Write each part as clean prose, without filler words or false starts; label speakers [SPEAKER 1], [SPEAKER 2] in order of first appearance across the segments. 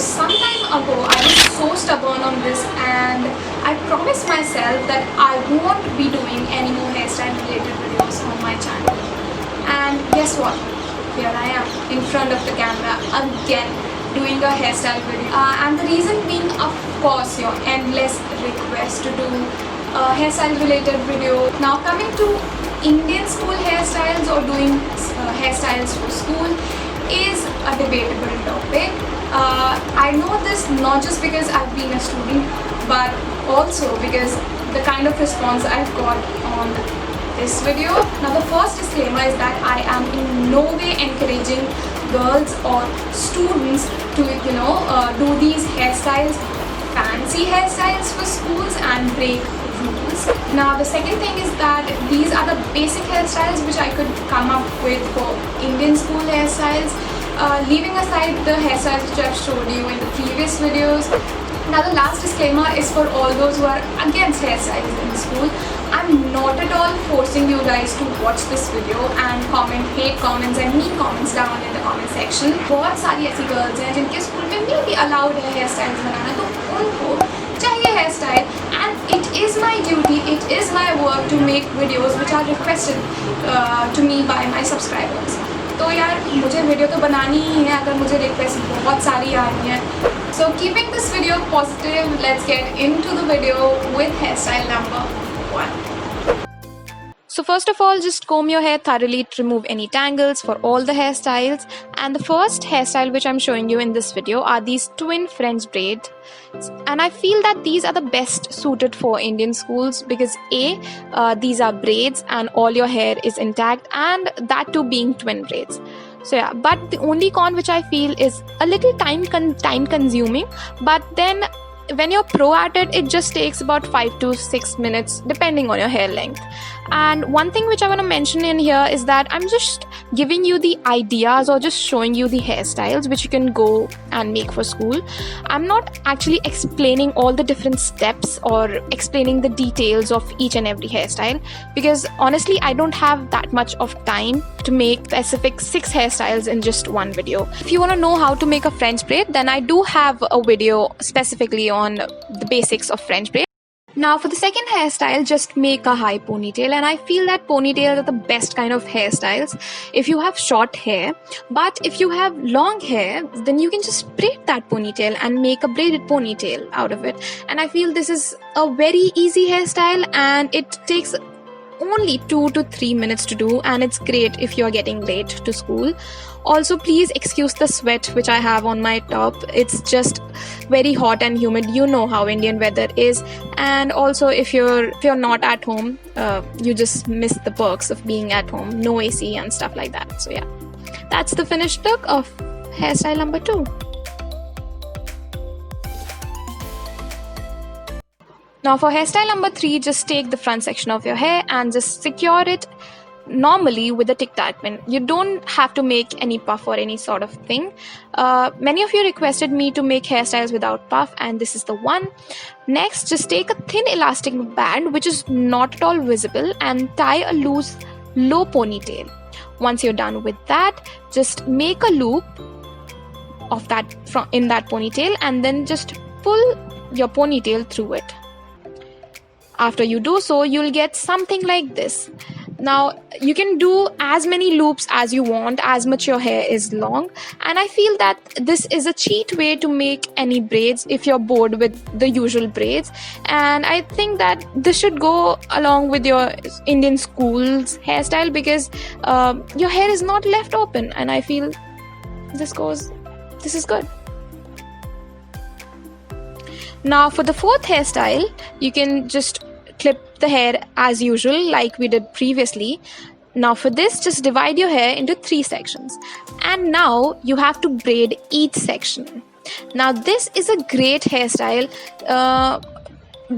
[SPEAKER 1] some time ago I was so stubborn on this, and I promised myself that I won't be doing any more hairstyle related videos on my channel. And guess what? Here I am in front of the camera again doing a hairstyle video. And the reason being, of course, your endless request to do a hairstyle related video. Now coming to Indian school hairstyles or doing hairstyles for school is a debatable topic. I know this not just because I've been a student, but also because the kind of response I've got on this video. Now the first disclaimer is that I am in no way encouraging girls or students to do these hairstyles, fancy hairstyles for schools and break rules. Now the second thing is that these are the basic hairstyles which I could come up with for Indian school hairstyles, leaving aside the hairstyles which I've showed you in the previous videos. Now the last disclaimer is for all those who are against hairstyles in school. I'm not at all forcing you guys to watch this video and comment hate comments and mean comments down in the comment section. बहुत सारी ऐसी girls हैं जिनके school में नहीं भी allowed है hairstyles बनाना, तो उनको चाहिए hairstyle, and it is my duty, it is my work to make videos which are requested to me by my subscribers. तो यार मुझे वीडियो तो बनानी ही है अगर मुझे रिक्वेस्ट बहुत सारी आ रही हैं. So keeping this video positive, let's get into the video with hairstyle number 1. So first of all, just comb your hair thoroughly to remove any tangles for all the hairstyles. And the first hairstyle which I'm showing you in this video are these twin French braids. And I feel that these are the best suited for Indian schools because these are braids and all your hair is intact, and that too being twin braids. So yeah, but the only con which I feel is a little time consuming, but then when you're pro at it, it just takes about 5 to 6 minutes depending on your hair length. And one thing which I want to mention in here is that I'm just giving you the ideas or just showing you the hairstyles which you can go and make for school. I'm not actually explaining all the different steps or explaining the details of each and every hairstyle, because honestly I don't have that much of time to make specific 6 hairstyles in just one video. If you want to know how to make a French braid, then I do have a video specifically on the basics of French braid. Now for the second hairstyle, just make a high ponytail, and I feel that ponytails are the best kind of hairstyles if you have short hair. But if you have long hair, then you can just braid that ponytail and make a braided ponytail out of it. And I feel this is a very easy hairstyle and it takes only 2 to 3 minutes to do, and it's great if you're getting late to school. Also, please excuse the sweat which I have on my top. It's just very hot and humid. You know how Indian weather is. And also, if you're not at home, you just miss the perks of being at home. No AC and stuff like that. So yeah, that's the finished look of hairstyle number 2. Now for hairstyle number 3, just take the front section of your hair and just secure it normally with a tic-tac pin. You don't have to make any puff or any sort of thing. Many of you requested me to make hairstyles without puff, and this is the one. Next, just take a thin elastic band which is not at all visible and tie a loose low ponytail. Once you're done with that, just make a loop of that in that ponytail and then just pull your ponytail through it. After you do so, you'll get something like this. Now you can do as many loops as you want, as much your hair is long, and I feel that this is a cheat way to make any braids if you're bored with the usual braids. And I think that this should go along with your Indian school's hairstyle because your hair is not left open, and I feel this is good. Now for the fourth hairstyle, you can just clip the hair as usual like we did previously. Now for this, just divide your hair into 3 sections, and now you have to braid each section. Now this is a great hairstyle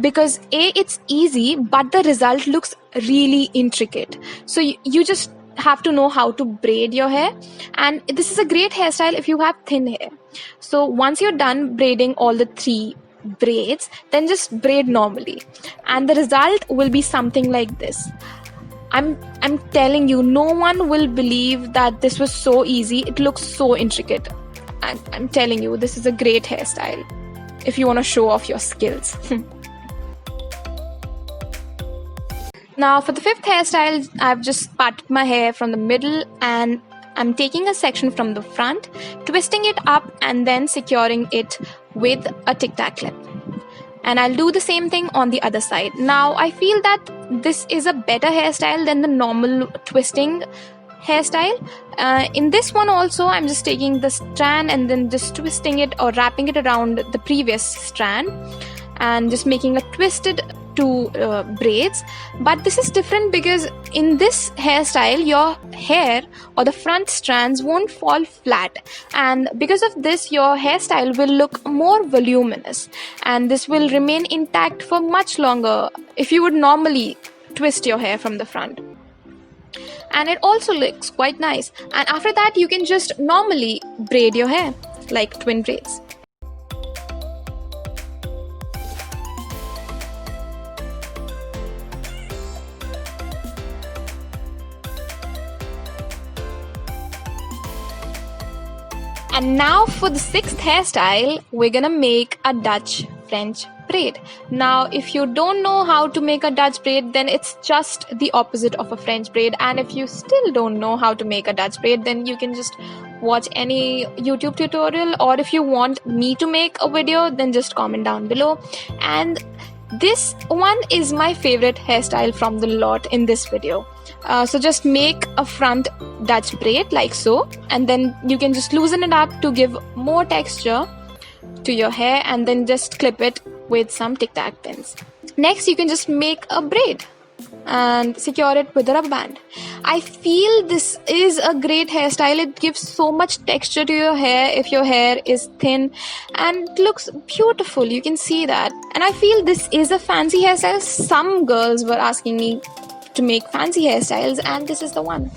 [SPEAKER 1] because it's easy, but the result looks really intricate. So you just have to know how to braid your hair, and this is a great hairstyle if you have thin hair. So once you're done braiding all the 3 braids, then just braid normally, and the result will be something like this. I'm telling you, no one will believe that this was so easy. It looks so intricate. I'm telling you, this is a great hairstyle if you want to show off your skills. Now for the fifth hairstyle, I've just parted my hair from the middle and I'm taking a section from the front, twisting it up and then securing it with a tic-tac clip. And I'll do the same thing on the other side. Now I feel that this is a better hairstyle than the normal twisting hairstyle. In this one also, I'm just taking the strand and then just twisting it or wrapping it around the previous strand and just making a twisted two braids. But this is different because in this hairstyle your hair or the front strands won't fall flat, and because of this your hairstyle will look more voluminous and this will remain intact for much longer if you would normally twist your hair from the front. And it also looks quite nice, and after that you can just normally braid your hair like twin braids. And now for the sixth hairstyle, we're gonna make a Dutch French braid. Now if you don't know how to make a Dutch braid, then it's just the opposite of a French braid. And if you still don't know how to make a Dutch braid, then you can just watch any YouTube tutorial, or if you want me to make a video, then just comment down below. And this one is my favorite hairstyle from the lot in this video. So just make a front Dutch braid like so, and then you can just loosen it up to give more texture to your hair, and then just clip it with some tic-tac pins. Next you can just make a braid and secure it with a rubber band. I feel this is a great hairstyle. It gives so much texture to your hair if your hair is thin, and it looks beautiful, you can see that. And I feel this is a fancy hairstyle. Some girls were asking me to make fancy hairstyles, and this is the one.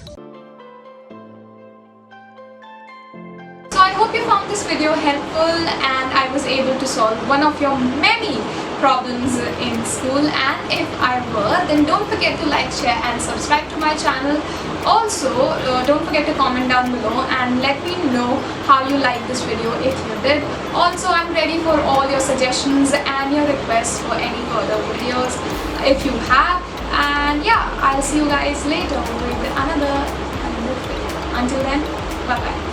[SPEAKER 1] So I hope you found this video helpful and I was able to solve one of your many problems in school. And if I were, then don't forget to like, share and subscribe to my channel. Also don't forget to comment down below and let me know how you like this video if you did. Also I'm ready for all your suggestions and your requests for any further videos if you have. And yeah, I'll see you guys later with another video. Until then, bye bye.